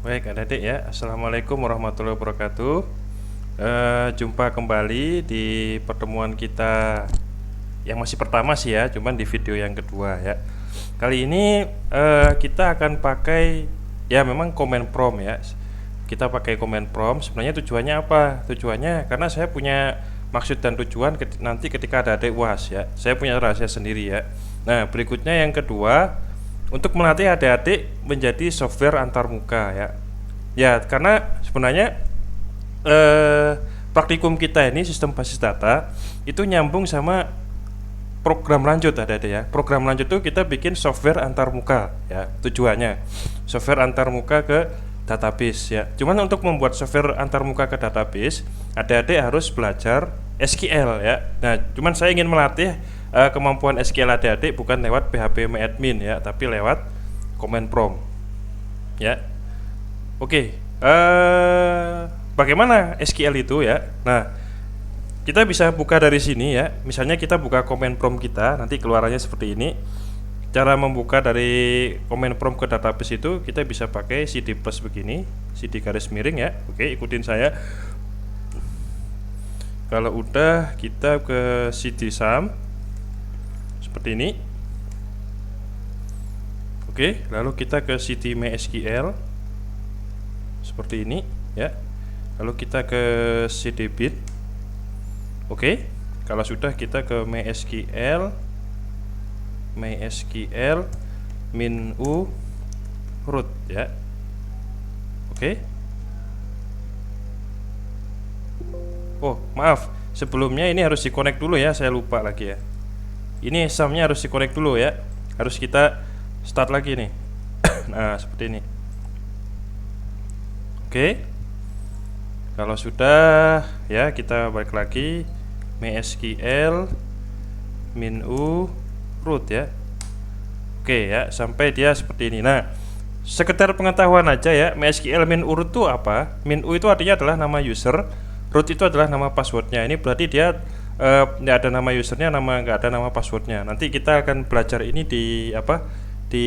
Baik adik-adik ya, Assalamualaikum warahmatullahi wabarakatuh. Jumpa kembali di pertemuan kita yang masih pertama sih ya, cuman di video yang kedua ya. Kali ini kita akan pakai ya memang command prompt ya. Kita pakai command prompt. Sebenarnya tujuannya apa? Tujuannya karena saya punya maksud dan tujuan nanti ketika ada adik UAS ya. Saya punya rahasia sendiri ya. Nah, berikutnya yang kedua, untuk melatih adik-adik menjadi software antarmuka ya. Ya, karena sebenarnya praktikum kita ini sistem basis data itu nyambung sama program lanjut ada ya. Program lanjut itu kita bikin software antarmuka ya. Tujuannya software antarmuka ke database ya. Cuman untuk membuat software antarmuka ke database, adik-adik harus belajar SQL ya. Nah, cuman saya ingin melatih kemampuan SQL adik-adik bukan lewat phpMyAdmin ya, tapi lewat command prompt ya. Oke, bagaimana SQL itu ya? Nah, kita bisa buka dari sini ya. Misalnya kita buka command prompt kita, nanti keluarannya seperti ini. Cara membuka dari command prompt ke database itu kita bisa pakai cd plus begini, cd garis miring ya. Oke, ikutin saya. Kalau udah kita ke cd sum seperti ini. Oke, lalu kita ke cd mysql seperti ini ya. Lalu kita ke cd bin. Oke, kalau sudah kita ke mysql min u root ya. Oke. Oh, maaf, sebelumnya ini harus di-connect dulu ya, saya lupa lagi ya. Ini sumnya harus di-connect dulu ya. Harus kita start lagi nih. Nah, seperti ini. Oke. Kalau sudah ya, kita balik lagi mysql min u root ya. Oke ya, sampai dia seperti ini. Nah, sekedar pengetahuan aja ya, mysql min u root itu apa? Min u itu artinya adalah nama user, root itu adalah nama passwordnya. Ini berarti dia nggak ada nama usernya, nggak ada nama passwordnya. Nanti kita akan belajar ini di di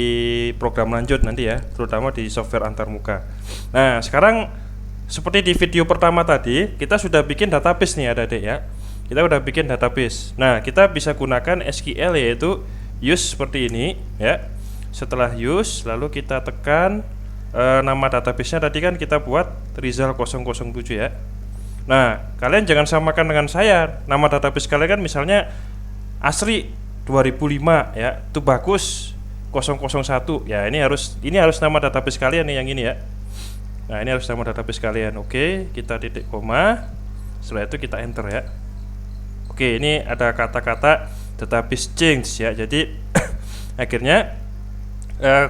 program lanjut nanti ya, terutama di software antarmuka. Nah, sekarang seperti di video pertama tadi, kita sudah bikin database nih adik-adik ya. Kita udah bikin database. Nah, kita bisa gunakan SQL yaitu use seperti ini ya. Setelah use, lalu kita tekan nama database-nya tadi kan kita buat Rizal 007 ya. Nah, kalian jangan samakan dengan saya. Nama database kalian kan misalnya Asri 2005 ya. Itu bagus 001. Ya, ini harus nama database kalian nih yang ini ya. Nah, ini harus nama database kalian. Oke, kita titik koma. Setelah itu kita enter ya. Oke, ini ada kata-kata database change ya. Jadi akhirnya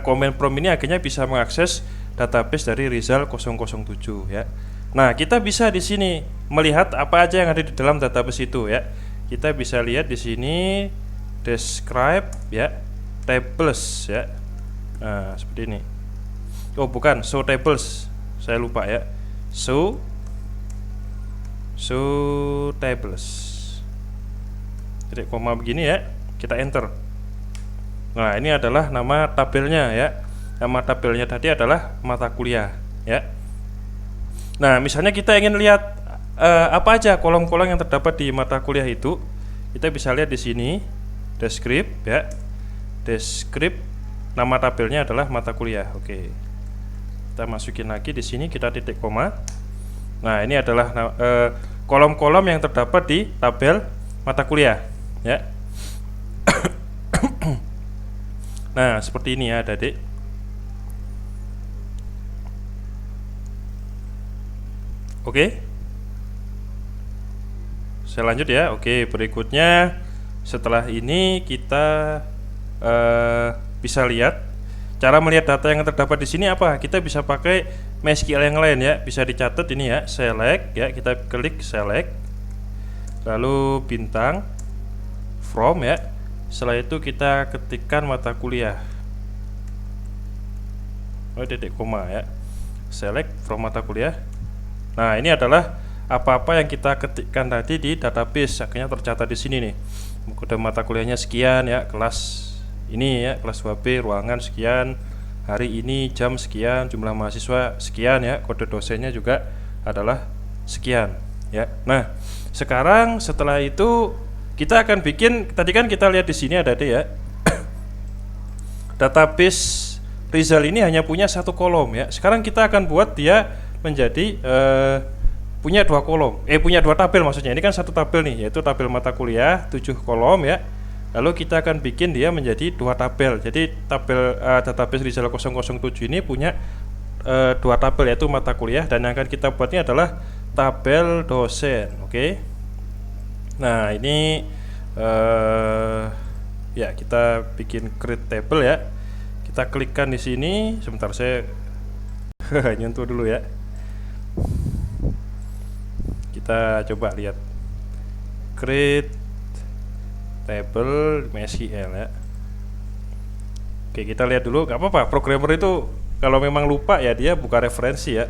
command prompt ini akhirnya bisa mengakses database dari Rizal 007 ya. Nah, kita bisa di sini melihat apa aja yang ada di dalam database itu ya. Kita bisa lihat di sini describe ya, tables ya. Nah, seperti ini. Oh, bukan, show tables. Saya lupa ya. Show tables. Titik koma begini ya. Kita enter. Nah, ini adalah nama tabelnya ya. Nama tabelnya tadi adalah mata kuliah ya. Nah, misalnya kita ingin lihat apa aja kolom-kolom yang terdapat di mata kuliah itu, kita bisa lihat di sini describe ya. Describe, nama tabelnya adalah mata kuliah. Oke. Kita masukin lagi di sini, kita titik koma. Nah, ini adalah kolom-kolom yang terdapat di tabel mata kuliah ya. Nah, seperti ini ya adik. Oke, saya lanjut ya. Oke, berikutnya setelah ini kita bisa lihat cara melihat data yang terdapat di sini apa. Kita bisa pakai MySQL yang lain ya. Bisa dicatat ini ya. Select ya. Kita klik select, lalu bintang from ya. Setelah itu kita ketikkan mata kuliah. Oh, titik koma ya. Select from mata kuliah. Nah, ini adalah apa-apa yang kita ketikkan tadi di database akhirnya tercatat di sini nih. Kode mata kuliahnya sekian ya, kelas ini ya, kelas 2B, ruangan sekian, hari ini jam sekian, jumlah mahasiswa sekian ya, kode dosennya juga adalah sekian ya. Nah, sekarang setelah itu kita akan bikin, tadi kan kita lihat di sini ada ya. Database Rizal ini hanya punya satu kolom ya. Sekarang kita akan buat dia menjadi punya dua kolom, punya dua tabel maksudnya. Ini kan satu tabel nih, yaitu tabel mata kuliah 7 kolom ya. Lalu kita akan bikin dia menjadi dua tabel. Jadi tabel database Rizal 007 ini punya dua tabel, yaitu mata kuliah, dan yang akan kita buat ini adalah tabel dosen. Oke. Nah, ini ya kita bikin create table ya. Kita klikkan di sini. Sebentar, saya nyentuh dulu ya. Kita coba lihat create table MySQL ya. Oke, kita lihat dulu. Gak apa-apa, programmer itu kalau memang lupa ya dia buka referensi ya.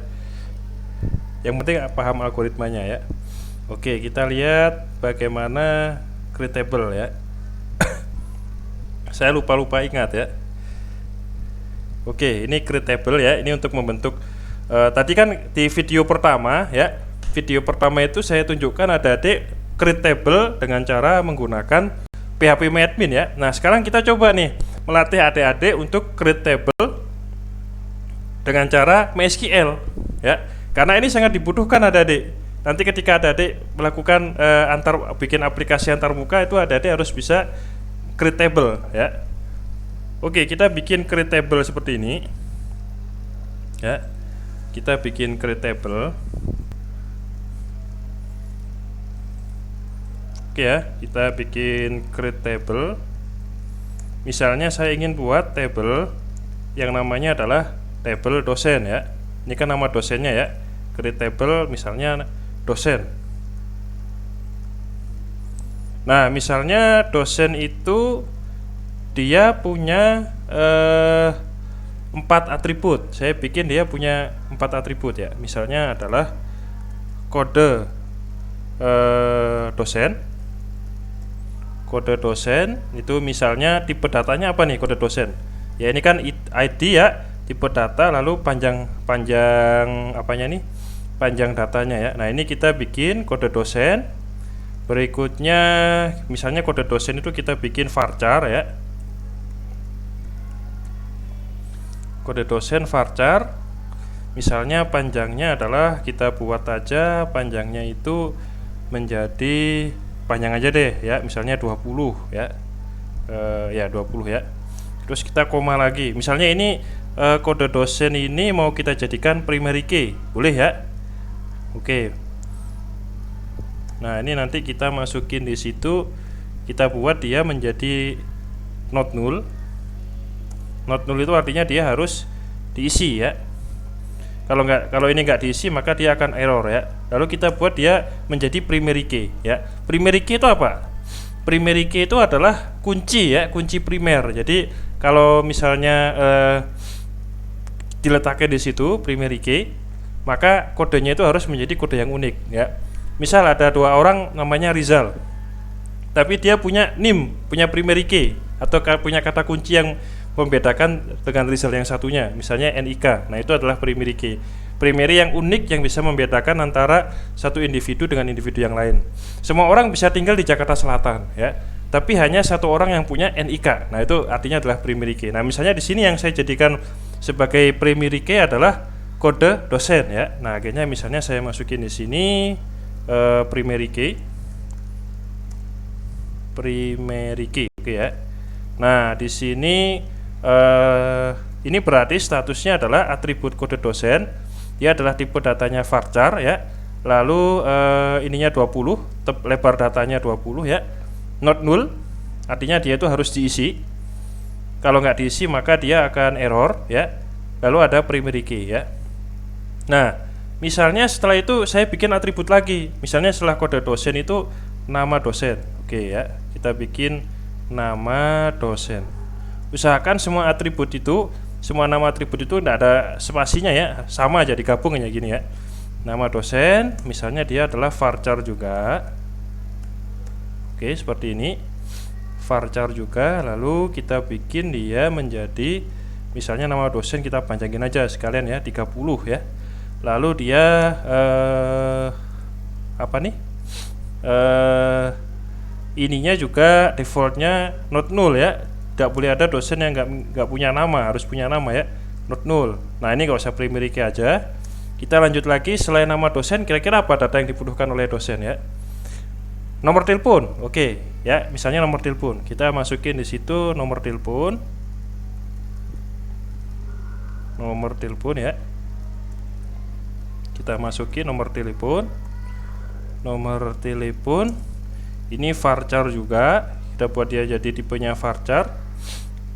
Yang penting paham algoritmanya ya. Oke, kita lihat bagaimana create table ya. Saya lupa ingat ya. Oke, ini create table ya. Ini untuk membentuk tadi kan di video pertama ya. Video pertama itu saya tunjukkan adik-adik create table dengan cara menggunakan PHP-MyAdmin ya. Nah, sekarang kita coba nih melatih adik-adik untuk create table dengan cara MySQL ya. Karena ini sangat dibutuhkan adik-adik. Nanti ketika adik-adik melakukan bikin aplikasi antarmuka itu adik-adik harus bisa create table ya. Oke, kita bikin create table seperti ini ya. Kita bikin create table. Oke ya, kita bikin create table. Misalnya saya ingin buat table yang namanya adalah table dosen ya. Ini kan nama dosennya ya. Create table misalnya dosen. Nah, misalnya dosen itu dia punya 4 atribut. Saya bikin dia punya 4 atribut ya. Misalnya adalah kode dosen. Kode dosen itu misalnya tipe datanya apa nih kode dosen? Ya ini kan ID ya, tipe data, lalu panjang apanya nih? Panjang datanya ya. Nah, ini kita bikin kode dosen. Berikutnya misalnya kode dosen itu kita bikin varchar ya. Kode dosen varchar. Misalnya panjangnya adalah kita buat aja panjangnya itu menjadi panjang aja deh ya, misalnya 20 ya. Ya 20 ya. Terus kita koma lagi. Misalnya ini kode dosen ini mau kita jadikan primary key. Boleh ya? Oke. Nah, ini nanti kita masukin di situ, kita buat dia menjadi not null. Not null itu artinya dia harus diisi ya. Kalau ini nggak diisi maka dia akan error ya. Lalu kita buat dia menjadi primary key ya. Primary key itu apa? Primary key itu adalah kunci ya, kunci primer. Jadi kalau misalnya diletakkan di situ primary key, maka kodenya itu harus menjadi kode yang unik ya. Misal ada 2 orang namanya Rizal, tapi dia punya NIM, punya primary key atau punya kata kunci yang membedakan dengan Rizal yang satunya, misalnya NIK. Nah, itu adalah primary key. Primary yang unik yang bisa membedakan antara satu individu dengan individu yang lain. Semua orang bisa tinggal di Jakarta Selatan ya, tapi hanya satu orang yang punya NIK. Nah, itu artinya adalah primary key. Nah, misalnya di sini yang saya jadikan sebagai primary key adalah kode dosen ya. Nah, akhirnya misalnya saya masukin di sini primary key. Primary key, oke ya. Nah, di sini ini berarti statusnya adalah atribut kode dosen. Dia adalah tipe datanya varchar ya. Lalu ininya 20, lebar datanya 20 ya. Not null, artinya dia itu harus diisi. Kalau nggak diisi maka dia akan error ya. Lalu ada primary key ya. Nah, misalnya setelah itu saya bikin atribut lagi. Misalnya setelah kode dosen itu nama dosen. Oke ya, kita bikin nama dosen. Usahakan semua atribut itu, semua nama atribut itu tidak ada spasinya ya, sama aja digabung ya gini ya. Nama dosen, misalnya dia adalah varchar juga. Oke, seperti ini. Varchar juga, lalu kita bikin dia menjadi Misalnya nama dosen kita panjangin aja sekalian ya, 30 ya. Lalu dia apa nih? Ininya juga defaultnya not null ya. Tidak boleh ada dosen yang nggak punya nama, harus punya nama ya, not null. Nah ini nggak usah primary key aja. Kita lanjut lagi, selain nama dosen, kira-kira apa data yang dibutuhkan oleh dosen ya? Nomor telepon, oke ya. Misalnya nomor telepon, kita masukin di situ nomor telepon, ya. Kita masukin nomor telepon. Ini varchar juga, kita buat dia jadi tipenya varchar.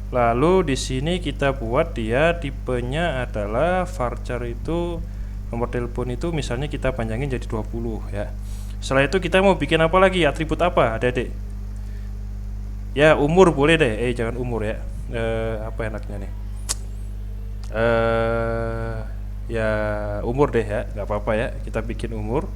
Lalu di sini kita buat dia tipenya adalah varchar itu, nomor telepon itu misalnya kita panjangin jadi 20 ya. Setelah itu kita mau bikin apa lagi, atribut apa adik-adik? Ya umur boleh deh, jangan umur ya. Apa enaknya nih? Ya umur deh ya, nggak apa-apa ya, kita bikin umur.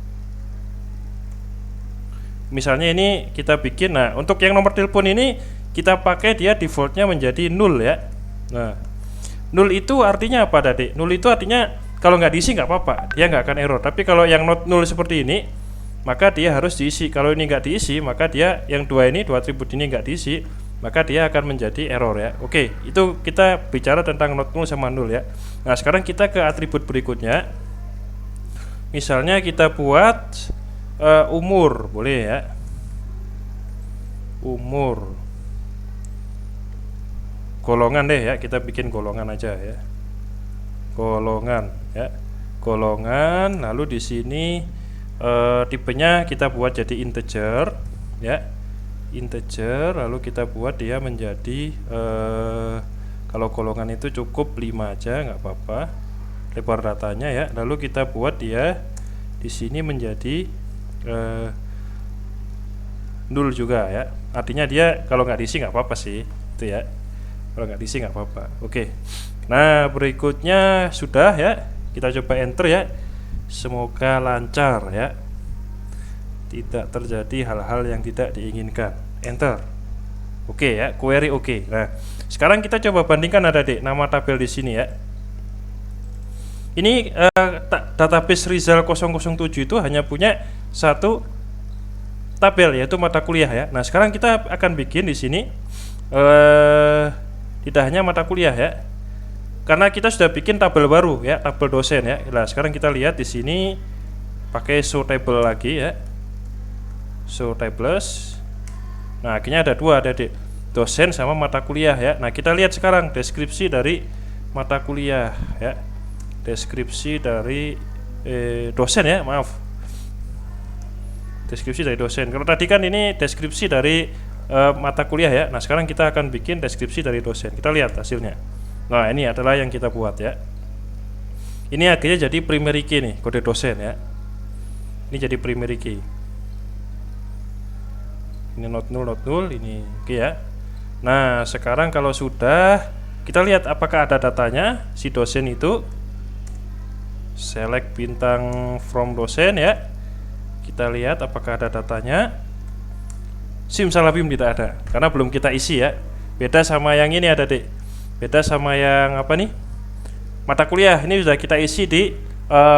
Misalnya ini kita bikin, nah untuk yang nomor telepon ini kita pakai dia defaultnya menjadi null ya. Nah null itu artinya apa adik? Null itu artinya kalau nggak diisi nggak apa-apa, dia nggak akan error. Tapi kalau yang not null seperti ini, maka dia harus diisi. Kalau ini nggak diisi, maka dia yang dua atribut ini nggak diisi, maka dia akan menjadi error ya. Oke, itu kita bicara tentang not null sama null ya. Nah sekarang kita ke atribut berikutnya. Misalnya kita buat umur, boleh ya. Umur, golongan deh ya, kita bikin golongan aja ya. Golongan ya, golongan. Lalu di sini tipenya kita buat jadi integer ya, integer. Lalu kita buat dia menjadi kalau golongan itu cukup 5 aja, nggak apa-apa, lebar datanya ya. Lalu kita buat dia di sini menjadi null juga ya, artinya dia kalau nggak diisi nggak apa-apa sih itu ya, kalau nggak diisi nggak apa-apa. Oke, nah berikutnya sudah ya, kita coba enter ya, semoga lancar ya, tidak terjadi hal-hal yang tidak diinginkan. Enter. Oke ya, query oke. Nah sekarang kita coba bandingkan adik-adik nama tabel di sini ya. Ini database Rizal 007 itu hanya punya satu tabel, yaitu mata kuliah ya. Nah sekarang kita akan bikin di sini tidak hanya mata kuliah ya, karena kita sudah bikin tabel baru ya, tabel dosen ya. Nah sekarang kita lihat di sini pakai show table lagi ya, show tables. Nah akhirnya ada dua, ada dosen sama mata kuliah ya. Nah kita lihat sekarang deskripsi dari mata kuliah ya, deskripsi dari dosen ya, maaf, deskripsi dari dosen. Kalau tadi kan ini deskripsi dari mata kuliah ya. Nah sekarang kita akan bikin deskripsi dari dosen. Kita lihat hasilnya. Nah ini adalah yang kita buat ya. Ini akhirnya jadi primary key nih, kode dosen ya. Ini jadi primary key. Ini not null ini oke ya. Nah sekarang kalau sudah, kita lihat apakah ada datanya si dosen itu. Select bintang from dosen ya. Kita lihat apakah ada datanya. Simsalabim tidak ada, karena belum kita isi ya. Beda sama yang ini ada dek. Beda sama yang apa nih, mata kuliah. Ini sudah kita isi di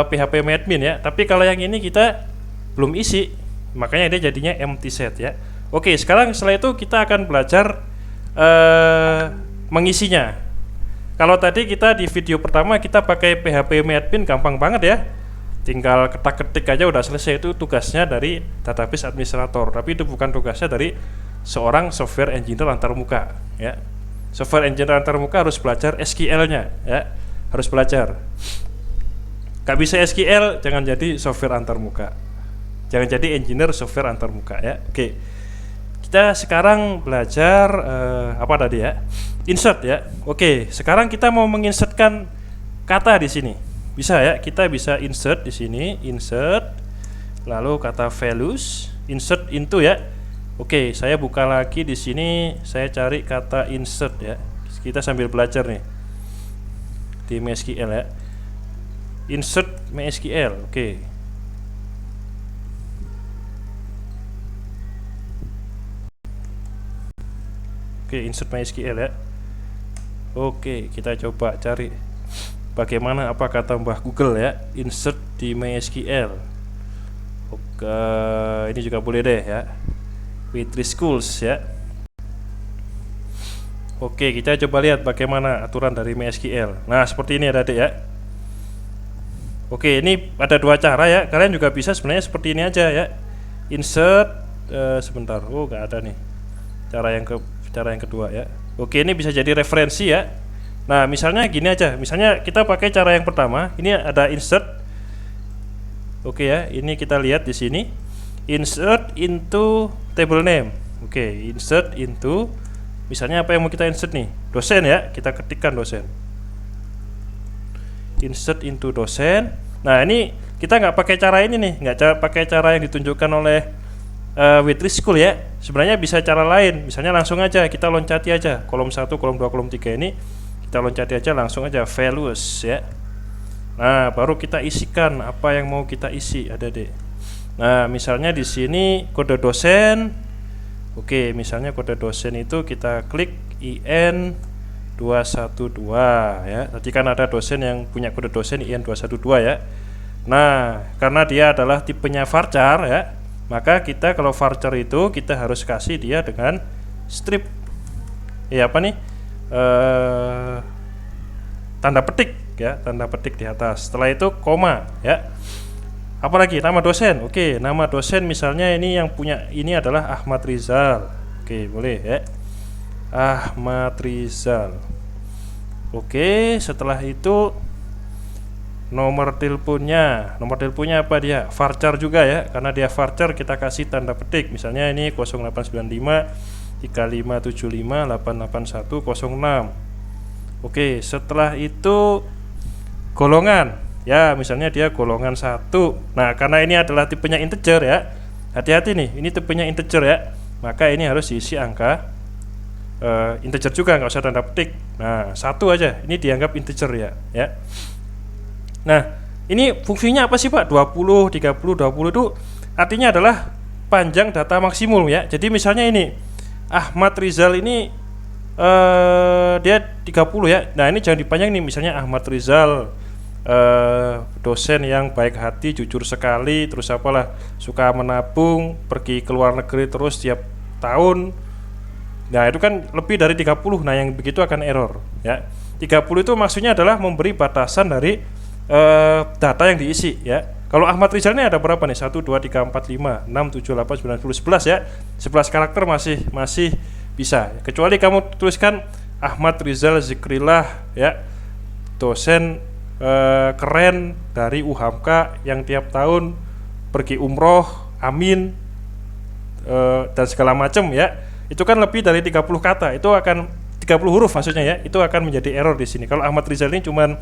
PHP admin ya. Tapi kalau yang ini kita belum isi, makanya dia jadinya empty set ya. Oke, sekarang setelah itu kita akan belajar mengisinya. Kalau tadi kita di video pertama kita pakai PHP admin, gampang banget ya. Tinggal ketik-ketik aja udah selesai. Itu tugasnya dari database administrator, tapi itu bukan tugasnya dari seorang software engineer antarmuka ya. Software engineer antarmuka harus belajar SQL-nya ya, harus belajar. Gak bisa SQL, jangan jadi software antarmuka, jangan jadi engineer software antarmuka ya. Oke, kita sekarang belajar apa tadi ya, insert ya. Oke, sekarang kita mau menginsertkan kata di sini. Bisa ya, kita bisa insert di sini, insert, lalu kata values, insert into ya. Oke, saya buka lagi di sini, saya cari kata insert ya. Kita sambil belajar nih di MySQL ya. Insert MySQL, oke. Oke, insert MySQL ya. Oke, kita coba cari bagaimana apa kata Mbah Google ya, insert di MySQL. Oke, ini juga boleh deh ya, Witri Schools ya. Oke, kita coba lihat bagaimana aturan dari MySQL. Nah, seperti ini adik ya. Oke, ini ada dua cara ya. Kalian juga bisa sebenarnya seperti ini aja ya. Insert sebentar. Oh, nggak ada nih. Cara yang kedua ya. Oke, ini bisa jadi referensi ya. Nah, misalnya gini aja. Misalnya kita pakai cara yang pertama. Ini ada insert. Oke ya, ini kita lihat di sini. Insert into table name. Oke, insert into, misalnya apa yang mau kita insert nih? Dosen ya, kita ketikkan dosen. Insert into dosen. Nah, ini kita nggak pakai cara ini nih, nggak pakai cara yang ditunjukkan oleh Witri School ya. Sebenarnya bisa cara lain. Misalnya langsung aja kita loncati aja kolom 1, kolom 2, kolom 3 ini. Kita loncati aja langsung aja values ya. Nah, baru kita isikan apa yang mau kita isi, ada deh. Nah, misalnya di sini kode dosen. Oke, misalnya kode dosen itu kita klik IN 212 ya. Tadi kan ada dosen yang punya kode dosen IN 212 ya. Nah, karena dia adalah tipenya varchar ya, maka kita kalau varchar itu kita harus kasih dia dengan strip. Ya apa nih? Tanda petik ya, tanda petik di atas. Setelah itu koma ya. Apalagi nama dosen. Oke, nama dosen misalnya ini yang punya ini adalah Ahmad Rizal. Oke, boleh ya. Ahmad Rizal. Oke, setelah itu nomor teleponnya. Nomor teleponnya apa dia? Varchar juga ya. Karena dia varchar kita kasih tanda petik. Misalnya ini 0895 3575 88106. Oke, setelah itu golongan ya, misalnya dia golongan 1. Nah, karena ini adalah tipenya integer ya, hati-hati nih, ini tipenya integer ya, maka ini harus diisi angka integer juga, nggak usah tanda petik. Nah, 1 aja, ini dianggap integer ya. Nah, ini fungsinya apa sih Pak? 20, 30, 20 itu artinya adalah panjang data maksimum ya. Jadi misalnya ini Ahmad Rizal ini dia 30 ya. Nah, ini jangan dipanjang nih, misalnya Ahmad Rizal dosen yang baik hati, jujur sekali, terus apalah, suka menabung, pergi ke luar negeri terus tiap tahun. Nah, itu kan lebih dari 30. Nah, yang begitu akan error ya. 30 itu maksudnya adalah memberi batasan dari data yang diisi ya. Kalau Ahmad Rizal ini ada berapa nih? 1, 2, 3, 4, 5, 6, 7, 8, 9, 10, 11 ya. 11 karakter masih bisa, kecuali kamu tuliskan Ahmad Rizal Zikrillah ya, dosen keren dari UHAMKA yang tiap tahun pergi umroh, amin, dan segala macam ya. Itu kan lebih dari 30 kata, itu akan 30 huruf maksudnya ya, itu akan menjadi error di sini. Kalau Ahmad Rizal ini cuman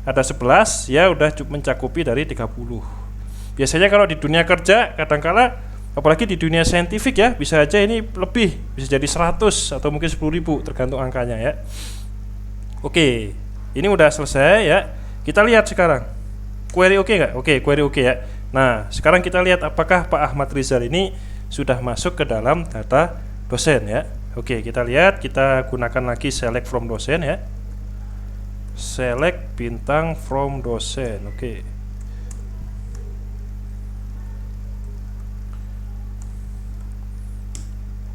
ada 11 ya, udah mencakupi dari 30. Biasanya kalau di dunia kerja kadangkala, apalagi di dunia saintifik ya, bisa aja ini lebih, bisa jadi 100 atau mungkin 10.000 tergantung angkanya ya. Oke, ini udah selesai ya. Kita lihat sekarang query oke nggak? Oke, query oke ya. Nah, sekarang kita lihat apakah Pak Ahmad Rizal ini sudah masuk ke dalam data dosen ya. Oke, kita lihat, kita gunakan lagi select from dosen ya. Select bintang from dosen. Oke.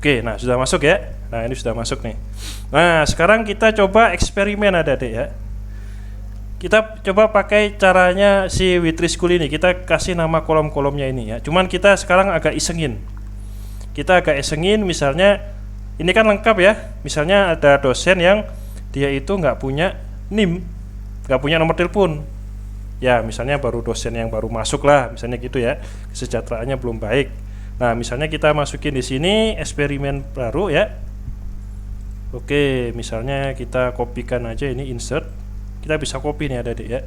Oke, nah sudah masuk ya. Nah, ini sudah masuk nih. Nah, sekarang kita coba eksperimen adik-adik ya. Kita coba pakai caranya si Witri School ini. Kita kasih nama kolom-kolomnya ini ya. Cuman kita sekarang agak isengin. Misalnya ini kan lengkap ya. Misalnya ada dosen yang dia itu nggak punya NIM, nggak punya nomor telepon. Ya, misalnya baru dosen yang baru masuk lah, misalnya gitu ya. Kesejahteraannya belum baik. Nah, misalnya kita masukin di sini eksperimen baru ya. Oke, misalnya kita kopikan aja ini insert. Kita bisa copy nih adik-adik ya.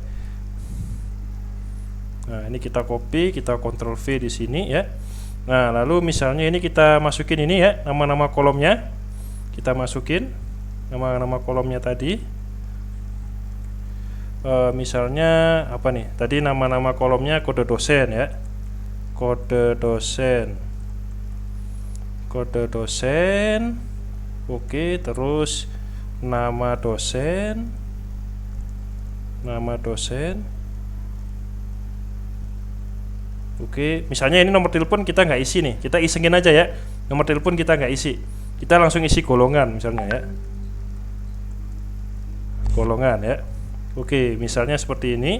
Nah, ini kita copy, kita Ctrl V di sini ya. Nah, lalu misalnya ini kita masukin ini ya, nama-nama kolomnya. Kita masukin nama-nama kolomnya tadi. Misalnya apa nih? Tadi nama-nama kolomnya kode dosen ya. Kode dosen. Oke, terus nama dosen. Oke, misalnya ini nomor telepon kita nggak isi nih, kita isengin aja ya. Nomor telepon kita nggak isi, kita langsung isi golongan misalnya ya. Golongan ya. Oke, misalnya seperti ini.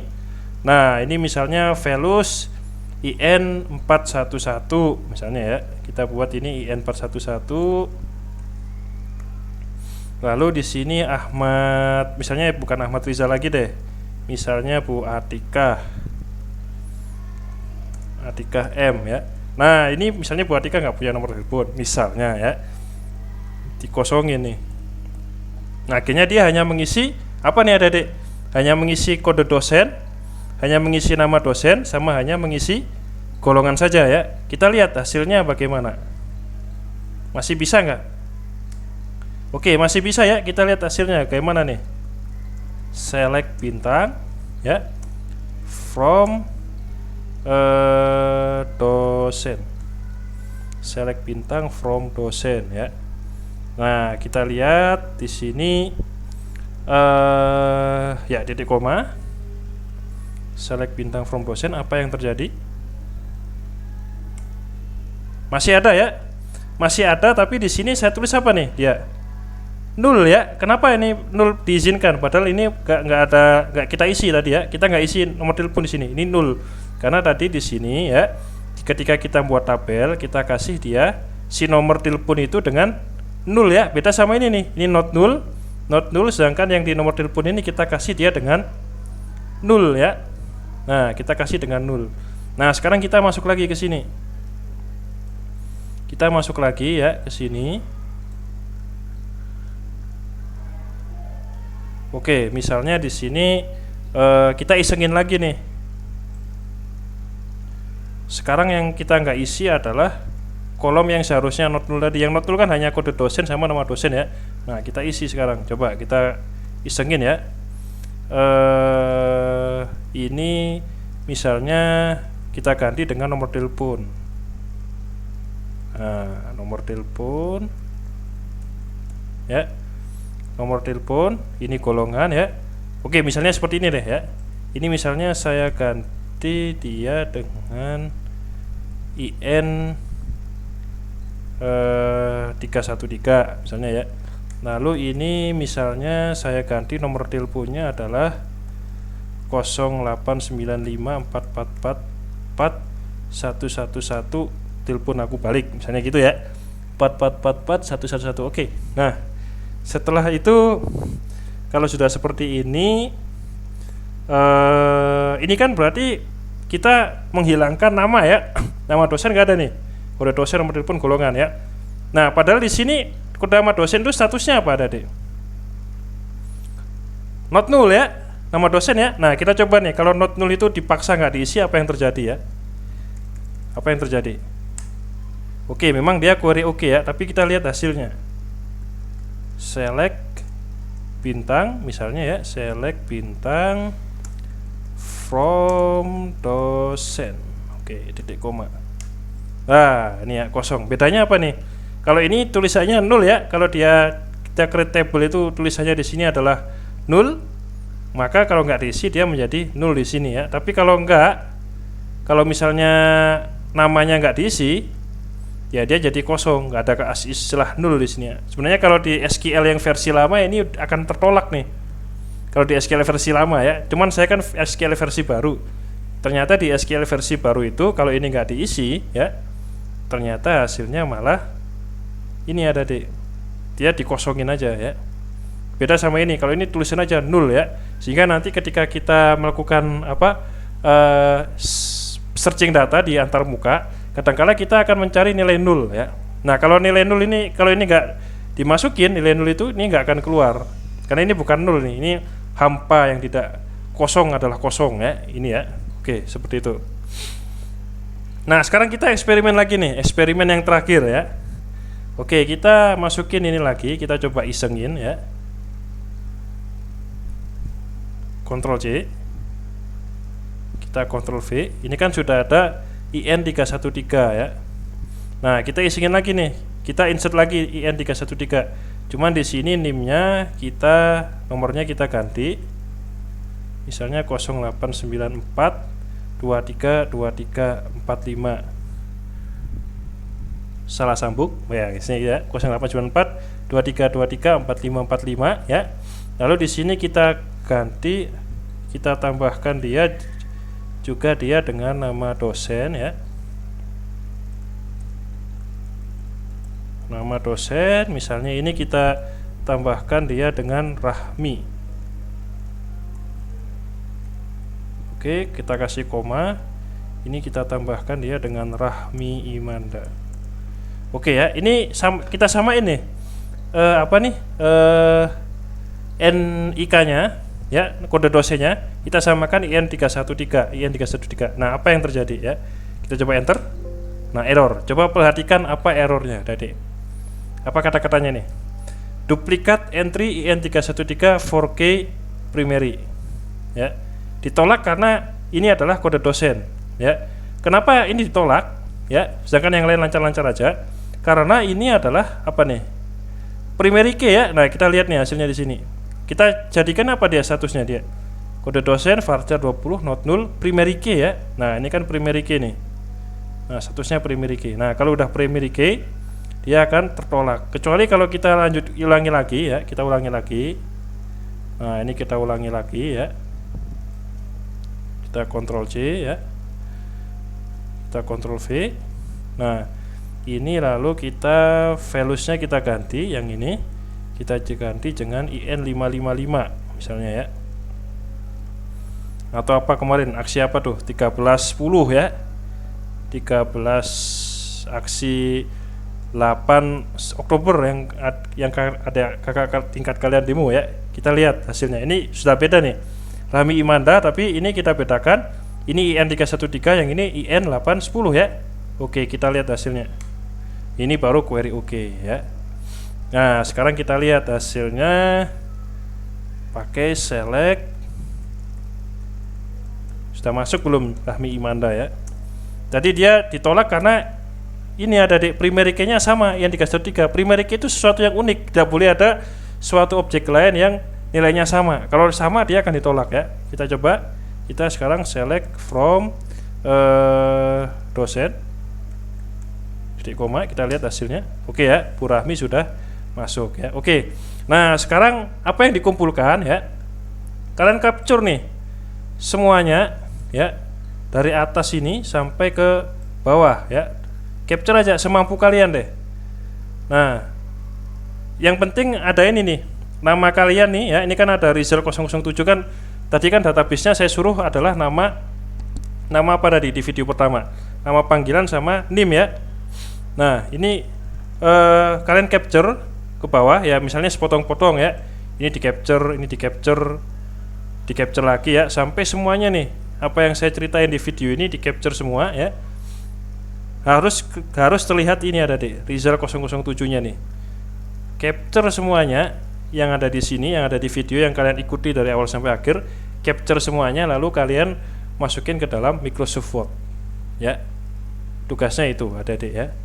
Nah, ini misalnya Velus IN 411 misalnya ya. Kita buat ini IN 411. Lalu di sini Ahmad, misalnya bukan Ahmad Rizal lagi deh. Misalnya Bu Atika M ya. Nah, ini misalnya Bu Atika nggak punya nomor telepon misalnya ya. Dikosongin nih. Nah, akhirnya dia hanya mengisi apa nih adik-adik? Hanya mengisi kode dosen, hanya mengisi nama dosen, sama hanya mengisi golongan saja ya. Kita lihat hasilnya bagaimana. Masih bisa nggak? Oke, masih bisa ya. Kita lihat hasilnya kayak mana nih. Select bintang ya. From dosen. Select bintang from dosen ya. Nah, kita lihat di sini ya titik koma. Select bintang from dosen, apa yang terjadi? Masih ada ya? Masih ada, tapi di sini saya tulis apa nih? Dia nul ya. Kenapa ini nul diizinkan? Padahal ini nggak kita isi tadi ya. Kita nggak isi nomor telepon di sini. Ini nul. Karena tadi di sini ya, ketika kita buat tabel, kita kasih dia si nomor telepon itu dengan nul ya. Beda sama ini nih. Ini not nul, sedangkan yang di nomor telepon ini kita kasih dia dengan nul ya. Nah, kita kasih dengan nul. Nah, sekarang kita masuk lagi ke sini. Kita masuk lagi ya ke sini. Oke, misalnya di sini kita isengin lagi nih. Sekarang yang kita nggak isi adalah kolom yang seharusnya not nul tadi. Yang not nul kan hanya kode dosen sama nama dosen ya. Nah, kita isi sekarang. Coba kita isengin ya. Ini misalnya kita ganti dengan nomor telepon. Nah, nomor telepon ya. Nomor telepon, ini golongan ya. Oke, misalnya seperti ini deh ya. Ini misalnya saya ganti dia dengan IN 313 misalnya ya. Lalu ini misalnya saya ganti nomor teleponnya adalah 0895444111, telepon aku balik misalnya gitu ya. 4444111. Oke. Nah, setelah itu kalau sudah seperti ini kan berarti kita menghilangkan nama ya. Nama dosen nggak ada nih. Kode dosen, nomor telepon, golongan ya. Nah, padahal di sini kode nama dosen itu statusnya apa ada deh? Not null ya, nama dosen ya. Nah, kita coba nih, kalau not null itu dipaksa nggak diisi, apa yang terjadi ya? Apa yang terjadi? Oke, memang dia query oke ya, tapi kita lihat hasilnya. Select bintang, misalnya ya, select bintang from dosen. Oke, titik koma. Nah, ini ya kosong. Bedanya apa nih? Kalau ini tulisannya nol ya. Kalau kita create table itu tulisannya di sini adalah nol, maka kalau nggak diisi dia menjadi nol di sini ya. Tapi kalau enggak, kalau misalnya namanya nggak diisi, ya dia jadi kosong, nggak ada istilah nol di sini ya. Sebenarnya kalau di SQL yang versi lama ini akan tertolak nih. Kalau di SQL versi lama ya. Cuman saya kan SQL versi baru. Ternyata di SQL versi baru itu kalau ini nggak diisi ya, ternyata hasilnya malah ini ada deh, dia dikosongin aja ya. Beda sama ini, kalau ini tulisan aja nol ya, sehingga nanti ketika kita melakukan searching data di antarmuka, kadangkala kita akan mencari nilai nol ya. Nah, kalau nilai nol ini, kalau ini nggak dimasukin nilai nol itu, ini nggak akan keluar karena ini bukan nol nih, ini hampa yang tidak kosong adalah kosong ya, ini ya. Oke, seperti itu. Nah, sekarang kita eksperimen lagi nih, eksperimen yang terakhir ya. Oke, kita masukin ini lagi, kita coba isengin ya. Ctrl C, kita Ctrl V. Ini kan sudah ada IN 313 ya. Nah, kita isengin lagi nih, kita insert lagi IN 313. Cuman di sini NIM-nya kita, nomornya kita ganti. Misalnya 0894 232345. Salah sambung ya, di sini ya 0894 23234545 ya. Lalu di sini kita ganti, kita tambahkan dia juga dia dengan nama dosen ya. Nama dosen misalnya ini kita tambahkan dia dengan Rahmi. Oke, kita kasih koma. Ini kita tambahkan dia dengan Rahmi Imanda. Oke ya, ini kita samain nih NIK-nya ya, kode dosennya kita samakan IN313, IN313. Nah, apa yang terjadi ya? Kita coba enter. Nah, error. Coba perhatikan apa errornya, Adik. Apa kata-katanya nih? Duplikat entry IN313 4K primary. Ya. Ditolak karena ini adalah kode dosen, ya. Kenapa ini ditolak? Ya, sedangkan yang lain lancar-lancar aja. Karena ini adalah apa nih? Primary key ya. Nah, kita lihat nih hasilnya di sini. Kita jadikan apa dia statusnya dia? Kode dosen varchar 20 not null primary key ya. Nah, ini kan primary key nih. Nah, statusnya primary key. Nah, kalau udah primary key, dia akan tertolak. Kecuali kalau kita ulangi lagi ya, kita ulangi lagi. Nah, ini kita ulangi lagi ya. Kita Ctrl C ya. Kita Ctrl V. Nah, ini lalu kita values-nya kita ganti, yang ini kita ganti dengan IN555 misalnya ya. Atau apa kemarin aksi apa tuh? 1310 ya. 13 aksi 8 Oktober yang ada kakak tingkat kalian demo ya. Kita lihat hasilnya. Ini sudah beda nih. Rahmi Imanda, tapi ini kita bedakan. Ini IN313, yang ini IN810 ya. Oke, kita lihat hasilnya. Ini baru query oke ya. Nah, sekarang kita lihat hasilnya pakai select. Sudah masuk belum Rahmi Imanda ya? Tadi dia ditolak karena ini ada di primary key-nya sama yang 313. Primary key itu sesuatu yang unik, tidak boleh ada suatu objek lain yang nilainya sama. Kalau sama dia akan ditolak ya. Kita coba. Kita sekarang select from dosen. Koma, kita lihat hasilnya. Oke ya, Bu Rahmi sudah masuk ya. Oke. Nah, sekarang apa yang dikumpulkan ya? Kalian capture nih semuanya ya, dari atas ini sampai ke bawah ya. Capture aja semampu kalian deh. Nah, yang penting ada ini nih, nama kalian nih ya. Ini kan ada result 007 kan. Tadi kan database-nya saya suruh adalah nama apa tadi di video pertama? Nama panggilan sama NIM ya. Nah, ini kalian capture ke bawah ya, misalnya sepotong-potong ya. Ini di capture lagi ya, sampai semuanya nih. Apa yang saya ceritain di video ini di capture semua ya. Harus terlihat ini ada di result 007-nya nih. Capture semuanya yang ada di sini, yang ada di video yang kalian ikuti dari awal sampai akhir. Capture semuanya lalu kalian masukin ke dalam Microsoft Word. Ya. Tugasnya itu adik-adik ya.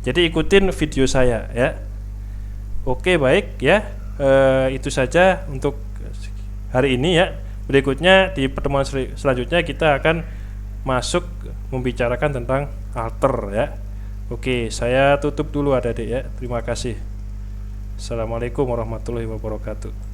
Jadi ikutin video saya ya. Oke, baik ya. Itu saja untuk hari ini ya. Berikutnya di pertemuan selanjutnya kita akan masuk membicarakan tentang alter ya. Oke, saya tutup dulu adik-adik ya. Terima kasih. Assalamualaikum warahmatullahi wabarakatuh.